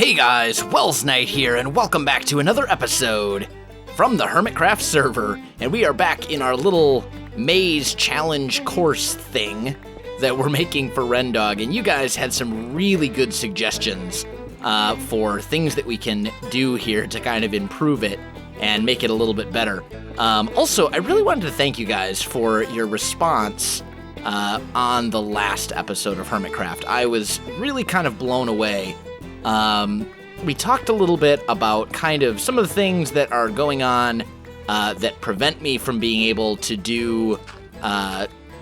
Hey guys, Welsknight here, and welcome back to another episode from the Hermitcraft server. And we are back in our little maze challenge course thing that we're making for Rendog. And you guys had some really good suggestions for things that we can do here to kind of improve it and make it a little bit better. Also, I really wanted to thank you guys for your response on the last episode of Hermitcraft. I was really kind of blown away. We talked a little bit about kind of some of the things that are going on that prevent me from being able to do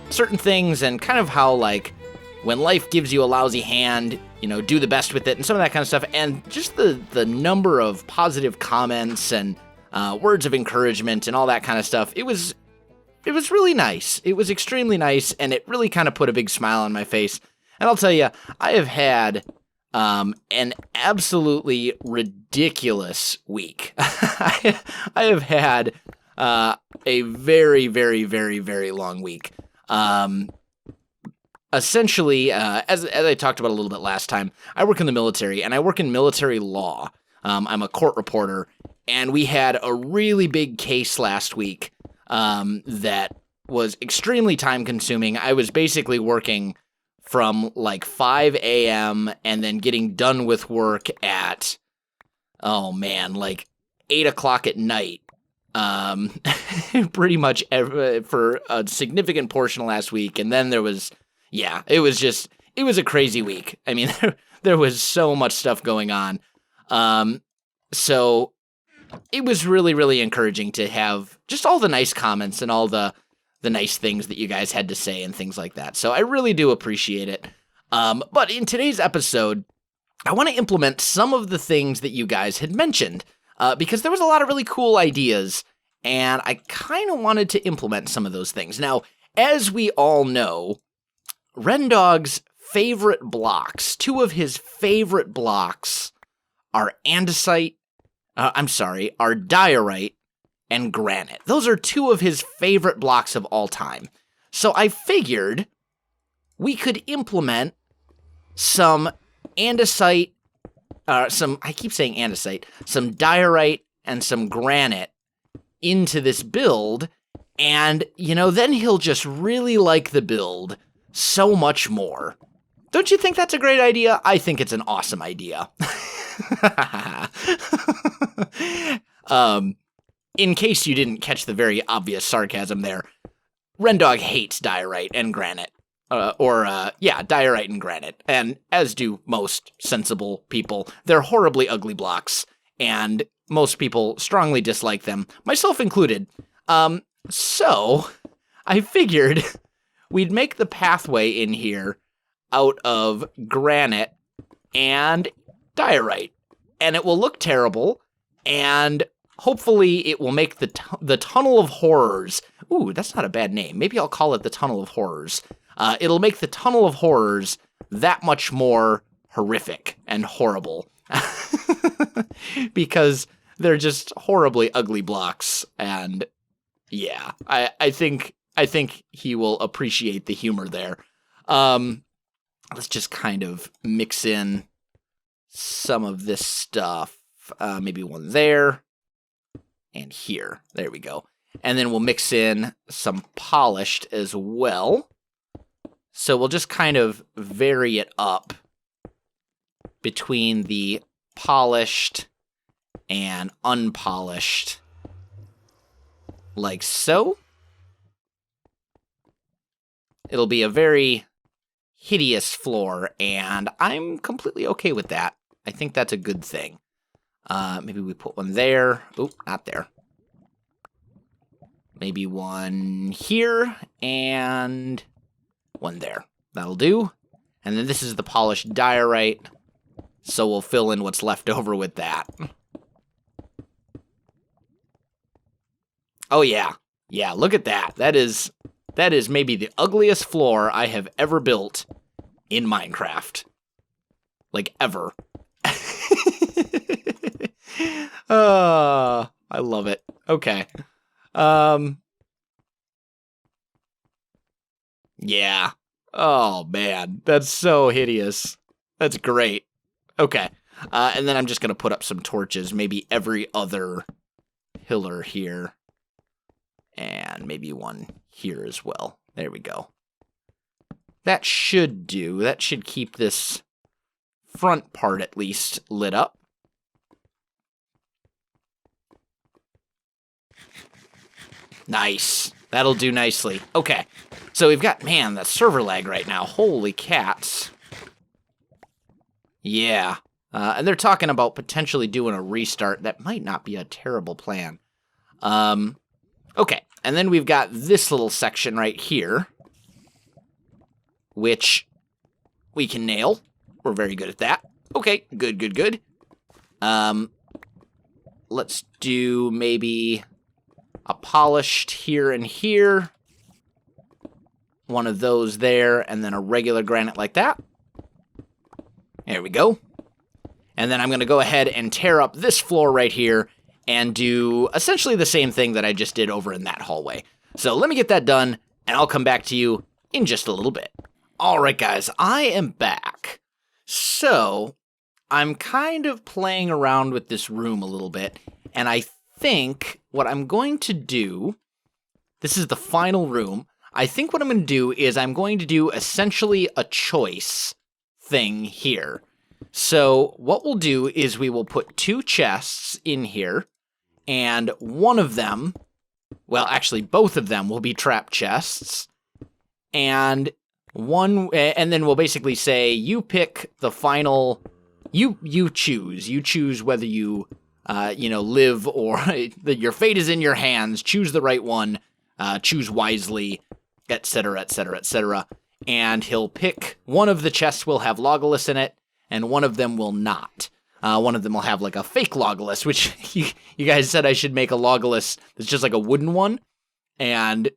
certain things, and kind of how, like, when life gives you a lousy hand, you know, do the best with it, and some of that kind of stuff, and just the number of positive comments and words of encouragement and all that kind of stuff. It was really nice. It was extremely nice, and it really kind of put a big smile on my face. And I'll tell you, I have had an absolutely ridiculous week. I have had a very, very, very, very long week. Essentially, as I talked about a little bit last time, I work in the military, and I work in military law. I'm a court reporter, and we had a really big case last week that was extremely time-consuming. I was basically working from like 5 a.m. and then getting done with work at, like 8 o'clock at night. Pretty much for a significant portion of last week. And then there was, it was a crazy week. I mean, there was so much stuff going on. So it was really, really encouraging to have just all the nice comments and all the nice things that you guys had to say and things like that. So I really do appreciate it. But in today's episode, I want to implement some of the things that you guys had mentioned, because there was a lot of really cool ideas, and I kind of wanted to implement some of those things. Now, as we all know, Rendog's favorite blocks, two of his favorite blocks, are andesite, are diorite, and granite. Those are two of his favorite blocks of all time. So I figured we could implement some andesite, some diorite and some granite into this build, and, then he'll just really like the build so much more. Don't you think that's a great idea? I think it's an awesome idea. In case you didn't catch the very obvious sarcasm there, Rendog hates diorite and granite. Diorite and granite. And as do most sensible people, they're horribly ugly blocks, and most people strongly dislike them, myself included. So I figured we'd make the pathway in here out of granite and diorite, and it will look terrible, and hopefully it will make the Tunnel of Horrors. Ooh, that's not a bad name. Maybe I'll call it the Tunnel of Horrors. It'll make the Tunnel of Horrors that much more horrific and horrible. Because they're just horribly ugly blocks, and yeah, I think he will appreciate the humor there. Let's just kind of mix in some of this stuff. Maybe one there. And here. There we go. And then we'll mix in some polished as well. So we'll just kind of vary it up between the polished and unpolished, like so. It'll be a very hideous floor, and I'm completely okay with that. I think that's a good thing. Maybe we put one there. Oop, not there. Maybe one here, and one there. That'll do. And then this is the polished diorite, so we'll fill in what's left over with that. Oh yeah. Yeah, look at that. That is maybe the ugliest floor I have ever built in Minecraft. Like, ever. I love it. Okay. Yeah. Oh, man. That's so hideous. That's great. Okay. And then I'm just going to put up some torches, maybe every other pillar here. And maybe one here as well. There we go. That should do. That should keep this front part at least lit up. Nice. That'll do nicely. Okay. So we've got, man, the server lag right now. Holy cats. Yeah. And they're talking about potentially doing a restart. That might not be a terrible plan. Okay. And then we've got this little section right here, which we can nail. We're very good at that. Okay. Good, good, good. Let's do maybe a polished here and here. One of those there, and then a regular granite like that. There we go. And then I'm going to go ahead and tear up this floor right here and do essentially the same thing that I just did over in that hallway. So let me get that done, and I'll come back to you in just a little bit. All right, guys, I am back. So I'm kind of playing around with this room a little bit, and I think what I'm going to do, this is the final room, I think what I'm going to do is I'm going to do essentially a choice thing here. So what we'll do is we will put 2 chests in here, and one of them, well, actually both of them will be trap chests, and then we'll basically say you pick the final, you choose whether you live or your fate is in your hands. Choose the right one, choose wisely, etc., etc., etc. And he'll pick one of the chests will have Legolas in it, and one of them will not. One of them will have like a fake Legolas, which you guys said I should make a Legolas that's just like a wooden one, and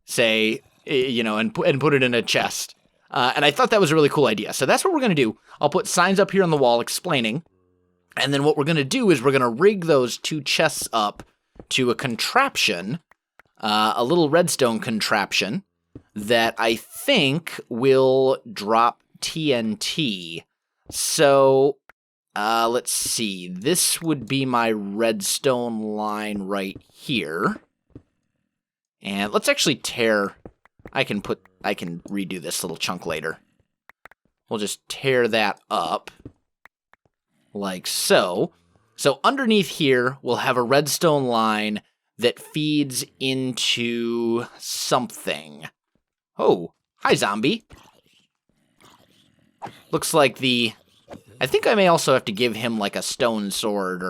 say, and put it in a chest. And I thought that was a really cool idea. So that's what we're going to do. I'll put signs up here on the wall explaining. And then what we're going to do is we're going to rig those 2 chests up to a contraption, a little redstone contraption that I think will drop TNT. So, let's see. This would be my redstone line right here. And let's actually tear... I can redo this little chunk later. We'll just tear that up. Like so. So underneath here, we'll have a redstone line that feeds into something. Oh, hi, zombie. Looks like I think I may also have to give him like a stone sword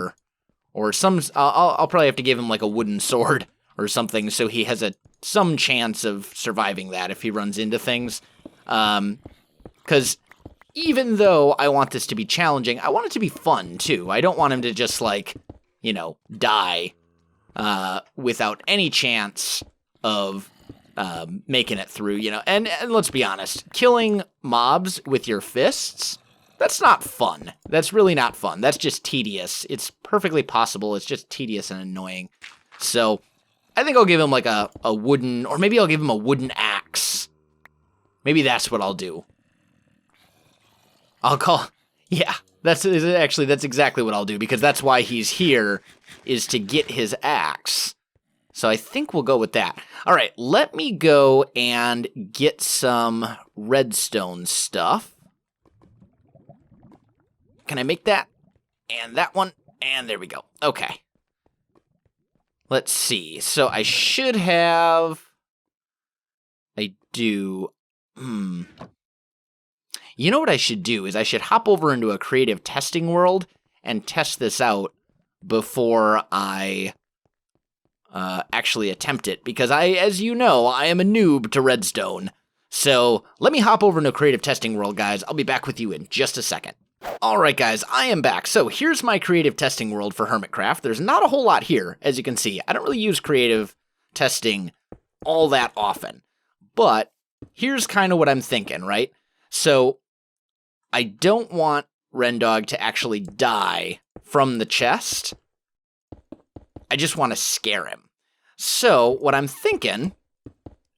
or some... I'll probably have to give him like a wooden sword or something so he has some chance of surviving that if he runs into things. Because even though I want this to be challenging, I want it to be fun, too. I don't want him to just, die without any chance of making it through, And let's be honest, killing mobs with your fists, that's not fun. That's really not fun. That's just tedious. It's perfectly possible. It's just tedious and annoying. So I think I'll give him, like, a wooden... Or maybe I'll give him a wooden axe. Maybe that's what I'll do. I'll call... Yeah, that's exactly what I'll do, because that's why he's here, is to get his axe. So I think we'll go with that. All right, let me go and get some redstone stuff. Can I make that? And that one. And there we go. Okay. Let's see. So I should have... I do... You know what I should do is I should hop over into a creative testing world and test this out before I actually attempt it. Because as you know, I am a noob to redstone. So let me hop over into a creative testing world, guys. I'll be back with you in just a second. Alright guys, I am back. So here's my creative testing world for Hermitcraft. There's not a whole lot here, as you can see. I don't really use creative testing all that often. But here's kind of what I'm thinking, right? So I don't want Rendog to actually die from the chest. I just want to scare him. So what I'm thinking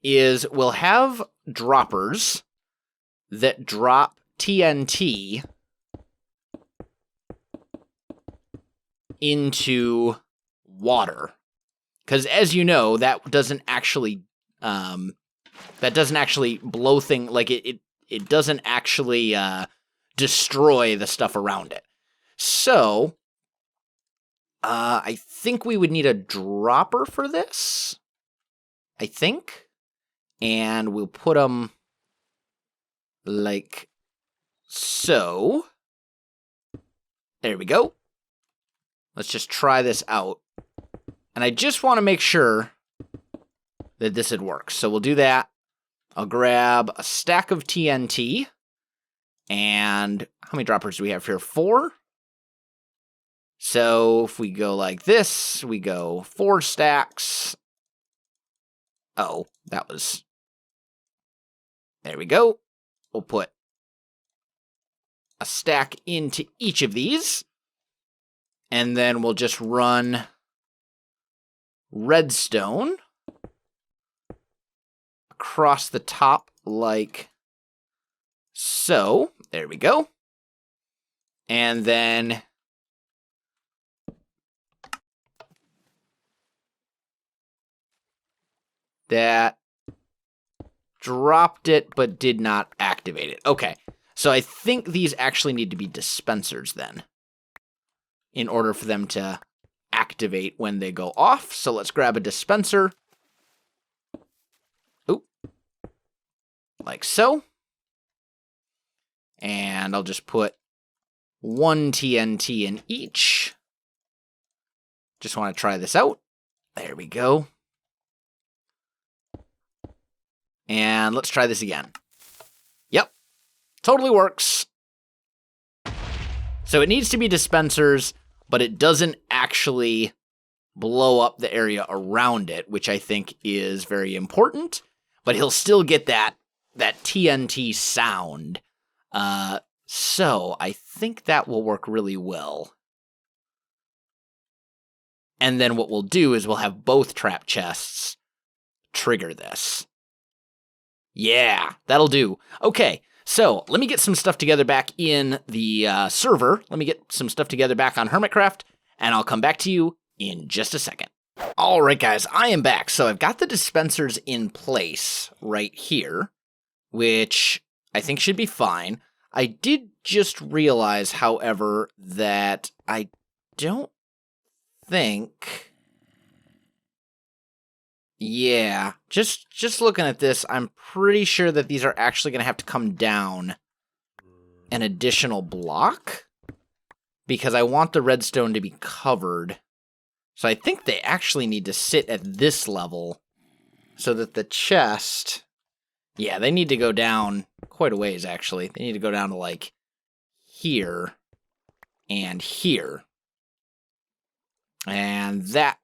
is we'll have droppers that drop TNT into water. Because as you know, that doesn't actually blow thing, like it doesn't actually destroy the stuff around it. So I think we would need a dropper for this. I think. And we'll put them like so. There we go. Let's just try this out. And I just want to make sure that this would work. So we'll do that. I'll grab a stack of TNT. And how many droppers do we have here? 4. So if we go like this, we go 4 stacks. Oh, that was... There we go. We'll put a stack into each of these. And then we'll just run redstone across the top like so. There we go. And then that dropped it, but did not activate it. Okay, so I think these actually need to be dispensers then, in order for them to activate when they go off. So let's grab a dispenser. Oop. Like so. And I'll just put 1 TNT in each. Just want to try this out. There we go. And let's try this again. Yep. Totally works. So it needs to be dispensers, but it doesn't actually blow up the area around it, which I think is very important. But he'll still get that TNT sound. So I think that will work really well. And then what we'll do is we'll have both trap chests trigger this. Yeah, that'll do. Okay, so let me get some stuff together back in the server. Let me get some stuff together back on Hermitcraft, and I'll come back to you in just a second. All right, guys, I am back. So I've got the dispensers in place right here, which I think should be fine. I did just realize, however, that I don't think... Yeah, just looking at this, I'm pretty sure that these are actually going to have to come down an additional block, because I want the redstone to be covered. So I think they actually need to sit at this level so that the chest... Yeah, they need to go down quite a ways, actually. They need to go down to, like, here and here. And that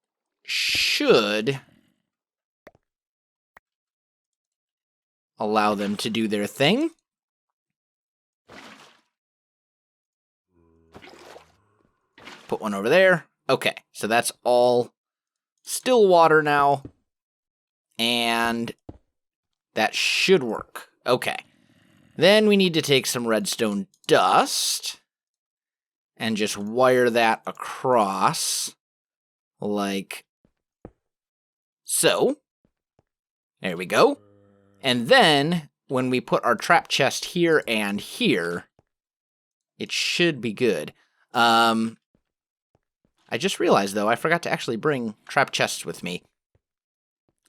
should allow them to do their thing. Put one over there. Okay, so that's all still water now. And that should work. Okay. Then we need to take some redstone dust and just wire that across like so. There we go. And then when we put our trap chest here and here, it should be good. I just realized, though, I forgot to actually bring trap chests with me.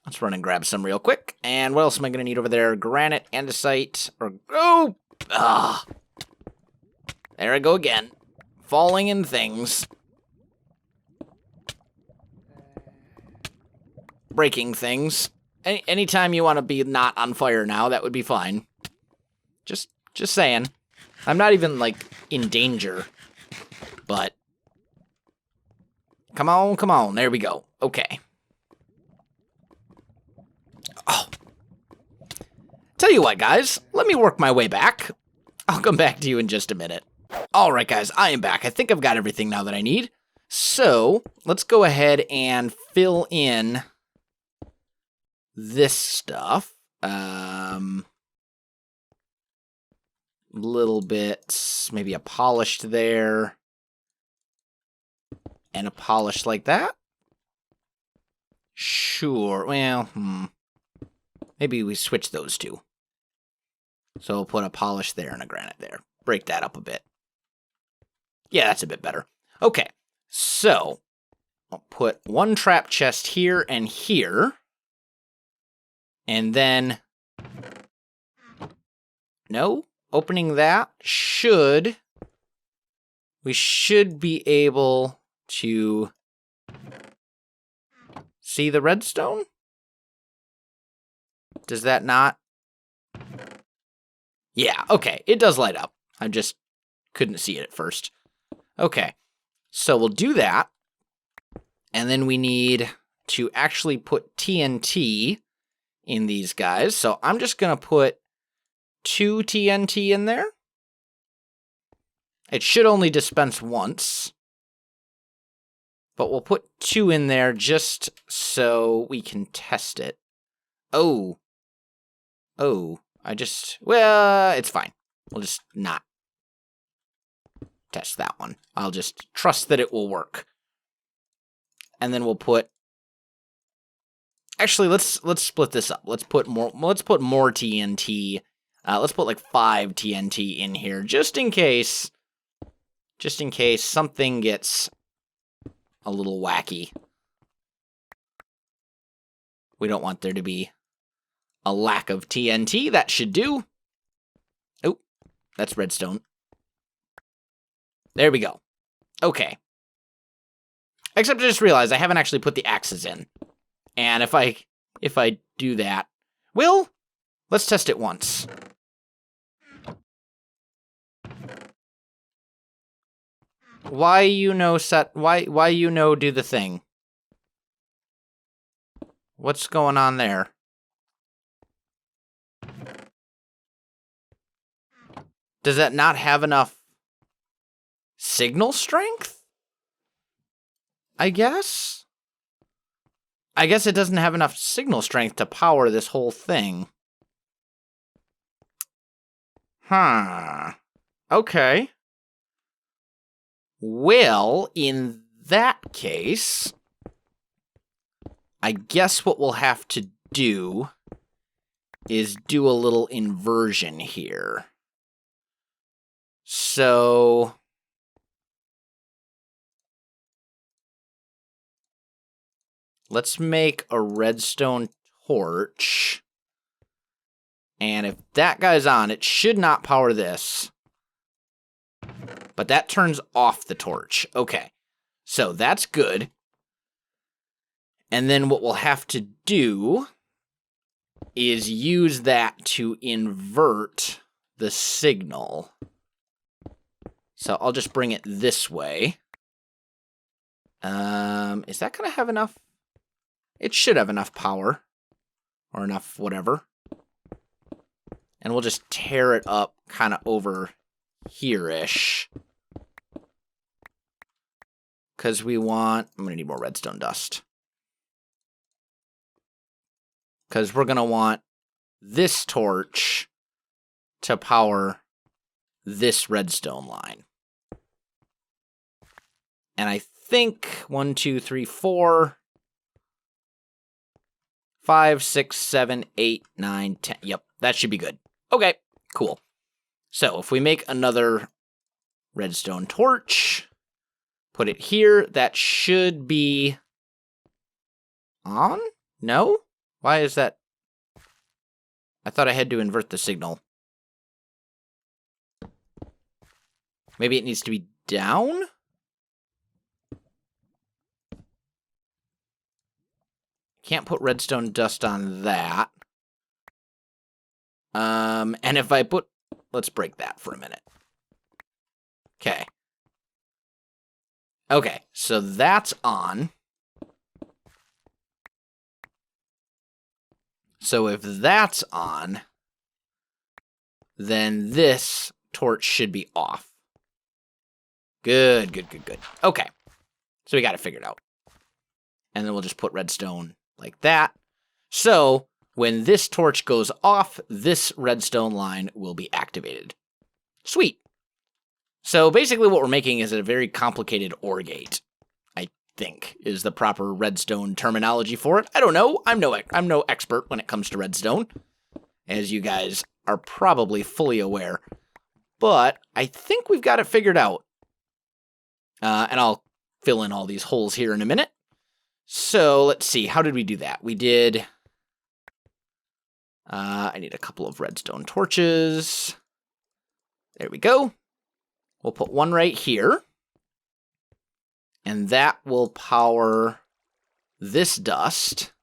Let's run and grab some real quick. And what else am I going to need over there? Granite, andesite, or... Oh! Ah! There I go again. Falling in things. Breaking things. Anytime you want to be not on fire now, that would be fine. Just saying. I'm not even, like, in danger. But... Come on, come on. There we go. Okay. Oh. Tell you what, guys. Let me work my way back. I'll come back to you in just a minute. Alright, guys. I am back. I think I've got everything now that I need. So, let's go ahead and fill in this stuff. Little bit, maybe a polished there. And a polish like that? Sure, well, maybe we switch those two. So we'll put a polish there and a granite there. Break that up a bit. Yeah, that's a bit better. Okay, so I'll put one trap chest here and here. And then... No, opening that should... We should be able to see the redstone? Does that not? Yeah, okay, it does light up. I just couldn't see it at first. Okay, so we'll do that. And then we need to actually put TNT in these guys. So I'm just going to put 2 TNT in there. It should only dispense once. But we'll put 2 in there just so we can test it. Oh, well, it's fine. We'll just not test that one. I'll just trust that it will work. And then we'll put... Actually, let's split this up. Let's put more TNT. Let's put like 5 TNT in here just in case something gets a little wacky. We don't want there to be a lack of TNT. That should do. Oh, that's redstone. There we go. Okay. Except I just realized I haven't actually put the axes in. And if I do that, well, let's test it once. Why do the thing? What's going on there? Does that not have enough signal strength? I guess it doesn't have enough signal strength to power this whole thing. Huh. Okay. Well, in that case, I guess what we'll have to do is do a little inversion here. So... let's make a redstone torch. And if that guy's on, it should not power this. But that turns off the torch. Okay. So that's good. And then what we'll have to do is use that to invert the signal. So I'll just bring it this way. Is that going to have enough? It should have enough power. Or enough whatever. And we'll just tear it up kind of over here-ish. Because we want... I'm going to need more redstone dust. Because we're going to want this torch to power this redstone line. And I think 1, 2, 3, 4, 5, 6, 7, 8, 9, 10. Yep, that should be good. Okay, cool. So if we make another redstone torch, put it here, that should be on? No? Why is that? I thought I had to invert the signal. Maybe it needs to be down? Can't put redstone dust on that. And if I put... let's break that for a minute. Okay. Okay, so that's on. So if that's on, then this torch should be off. Good, good, good, good. Okay, so we got it figured out. And then we'll just put redstone like that. So when this torch goes off, this redstone line will be activated. Sweet. So basically what we're making is a very complicated OR gate. I think is the proper redstone terminology for it. I don't know. I'm no expert when it comes to redstone, as you guys are probably fully aware. But I think we've got it figured out. And I'll fill in all these holes here in a minute. So let's see. How did we do that? We did... I need a couple of redstone torches. There we go. We'll put one right here. And that will power this dust,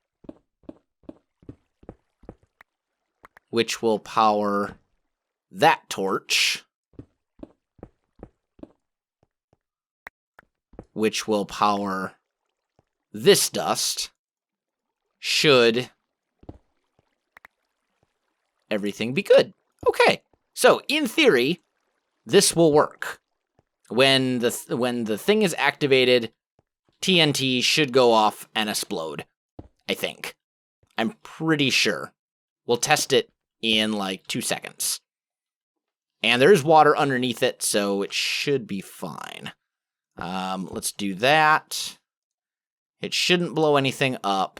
which will power that torch, which will power this dust, should everything be good. Okay, so in theory, this will work. When the thing is activated, TNT should go off and explode, I think. I'm pretty sure. We'll test it in like 2 seconds. And there's water underneath it, so it should be fine. Let's do that. It shouldn't blow anything up.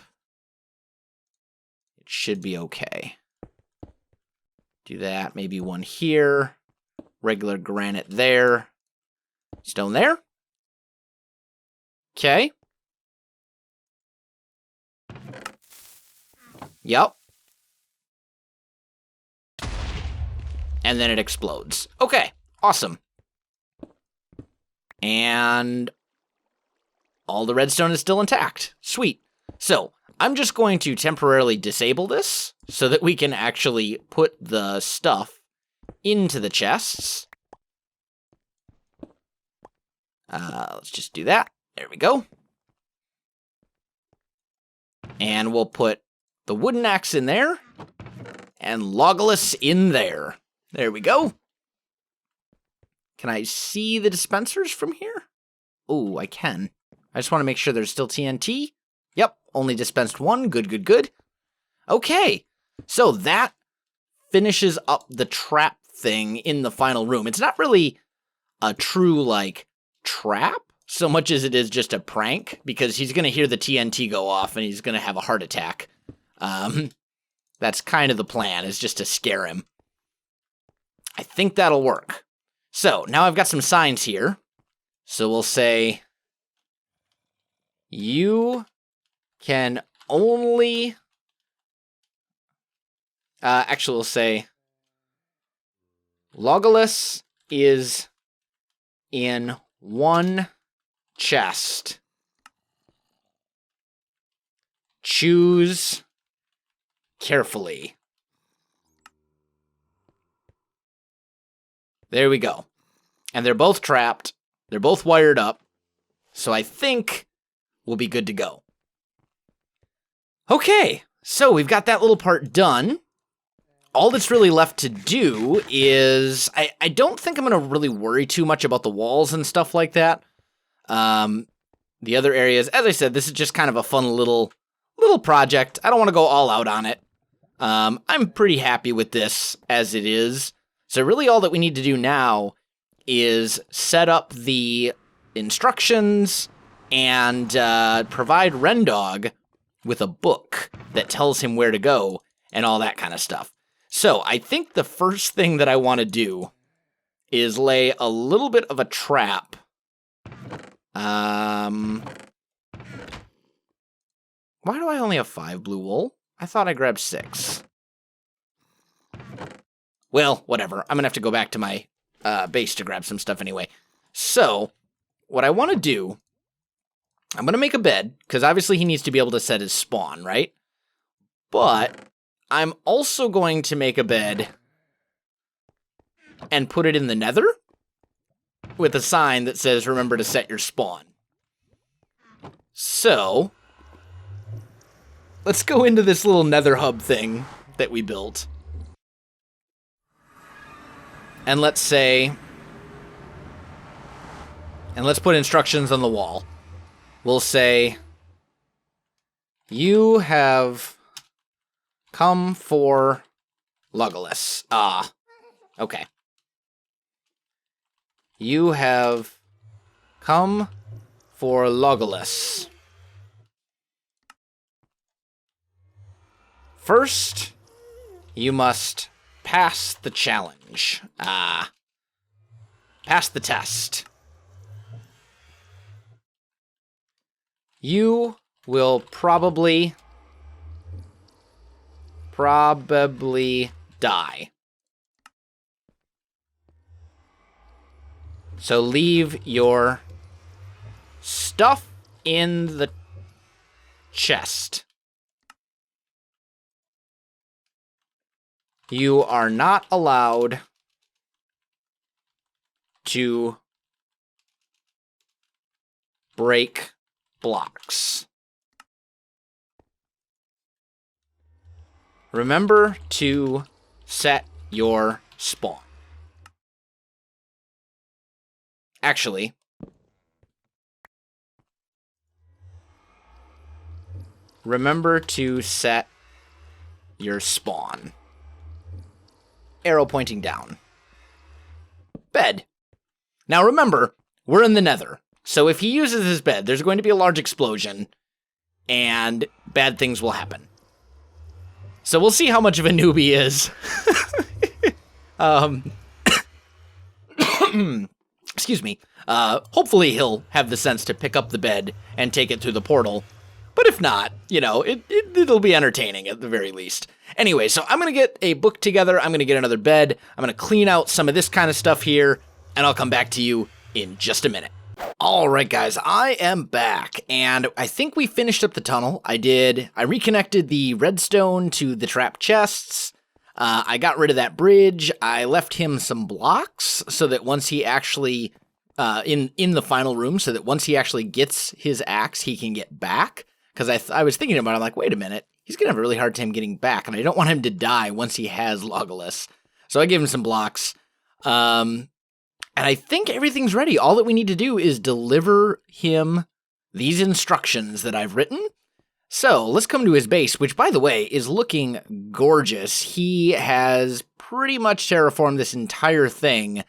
It should be okay. Do that, maybe one here. Regular granite there. Stone there. Okay. Yep. And then it explodes. Okay, awesome. And all the redstone is still intact. Sweet. So, I'm just going to temporarily disable this so that we can actually put the stuff into the chests. Let's just do that. There we go. And we'll put the wooden axe in there and Logolus in there. There we go. Can I see the dispensers from here? Oh, I can. I just want to make sure there's still TNT. Yep, only dispensed one. Good, good, good. Okay, so that finishes up the trap thing in the final room. It's not really a true, like, trap so much as it is just a prank, because he's going to hear the TNT go off and he's going to have a heart attack. That's kind of the plan, is just to scare him. I think that'll work. So, now I've got some signs here. So we'll say, you can only... actually, we'll say, Logolus is in one chest. Choose carefully. There we go. And they're both trapped. They're both wired up. So I think we'll be good to go. Okay, so we've got that little part done. All that's really left to do is... I don't think I'm going to really worry too much about the walls and stuff like that. The other areas, as I said, this is just kind of a fun little project. I don't want to go all out on it. I'm pretty happy with this as it is. So really all that we need to do now is set up the instructions and provide Rendog with a book that tells him where to go and all that kind of stuff. So I think the first thing that I want to do is lay a little bit of a trap. Why do I only have 5 blue wool? I thought I grabbed 6. Well, whatever. I'm going to have to go back to my base to grab some stuff anyway. So, what I want to do, I'm going to make a bed, because obviously he needs to be able to set his spawn, right? But I'm also going to make a bed and put it in the nether with a sign that says, remember to set your spawn. So, let's go into this little nether hub thing that we built. And let's say, and let's put instructions on the wall. We'll say, you have come for Logolus. Okay. You have come for Legolas. First, you must pass the challenge. Pass the test. You will probably die. So leave your stuff in the chest. You are not allowed to break blocks. Remember to set your spawn. Actually, remember to set your spawn. Arrow pointing down. Bed. Now remember, we're in the Nether. So if he uses his bed, there's going to be a large explosion, and bad things will happen. So we'll see how much of a noob he is. Excuse me. Hopefully he'll have the sense to pick up the bed and take it through the portal. But if not, you know, it'll be entertaining at the very least. Anyway, so I'm going to get a book together. I'm going to get another bed. I'm going to clean out some of this kind of stuff here, and I'll come back to you in just a minute. All right, guys, I am back, and I think we finished up the tunnel. I reconnected the redstone to the trap chests. I got rid of that bridge. I left him some blocks so that once he actually, in the final room, so that once he actually gets his axe, he can get back. Because I was thinking about it, I'm like, wait a minute, he's going to have a really hard time getting back, and I don't want him to die once he has Legolas. So I gave him some blocks. And I think everything's ready. All that we need to do is deliver him these instructions that I've written. So let's come to his base, which, by the way, is looking gorgeous. He has pretty much terraformed this entire thing,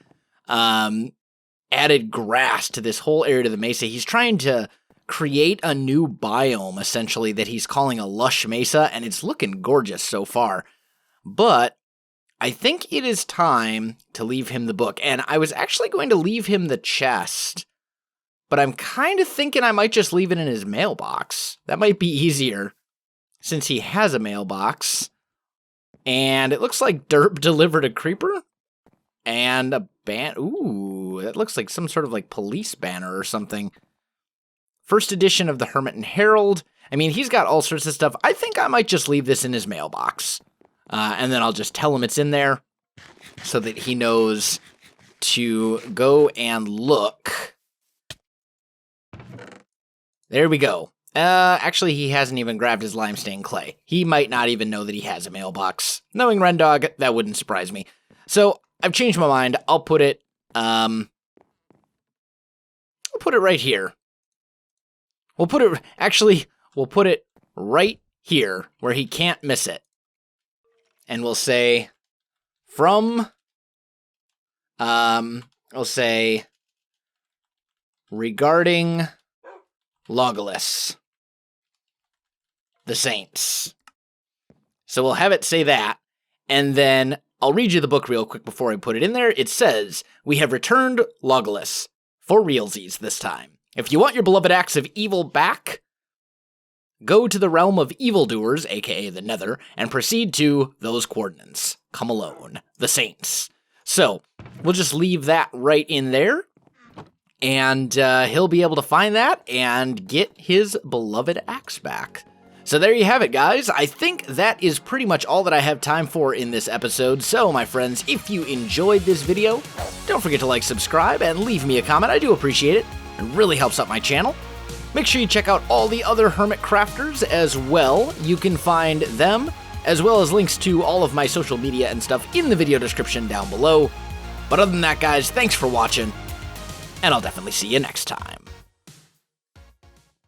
added grass to this whole area of the mesa. He's trying to create a new biome, essentially, that he's calling a lush mesa, and it's looking gorgeous so far. But I think it is time to leave him the book, and I was actually going to leave him the chest, but I'm kind of thinking I might just leave it in his mailbox. That might be easier, since he has a mailbox, and it looks like Derp delivered a creeper, and a ooh, that looks like some sort of like police banner or something. First edition of the Hermit and Herald. I mean, he's got all sorts of stuff. I think I might just leave this in his mailbox. And then I'll just tell him it's in there so that he knows to go and look. There we go. Actually, he hasn't even grabbed his limestone clay. He might not even know that he has a mailbox. Knowing Rendog, that wouldn't surprise me. So I've changed my mind. I'll put it right here. We'll put it right here where he can't miss it. And we'll say regarding Legolas, the Saints. So we'll have it say that, and then I'll read you the book real quick before I put it in there. It says, "We have returned Legolas, for realsies this time. If you want your beloved axe of evil back, go to the realm of evildoers, aka the Nether, and proceed to those coordinates. Come alone, the Saints." So, we'll just leave that right in there, and he'll be able to find that and get his beloved axe back. So there you have it, guys. I think that is pretty much all that I have time for in this episode. So, my friends, if you enjoyed this video, don't forget to like, subscribe, and leave me a comment. I do appreciate it. It really helps out my channel. Make sure you check out all the other Hermit Crafters as well. You can find them, as well as links to all of my social media and stuff in the video description down below. But other than that, guys, thanks for watching, and I'll definitely see you next time.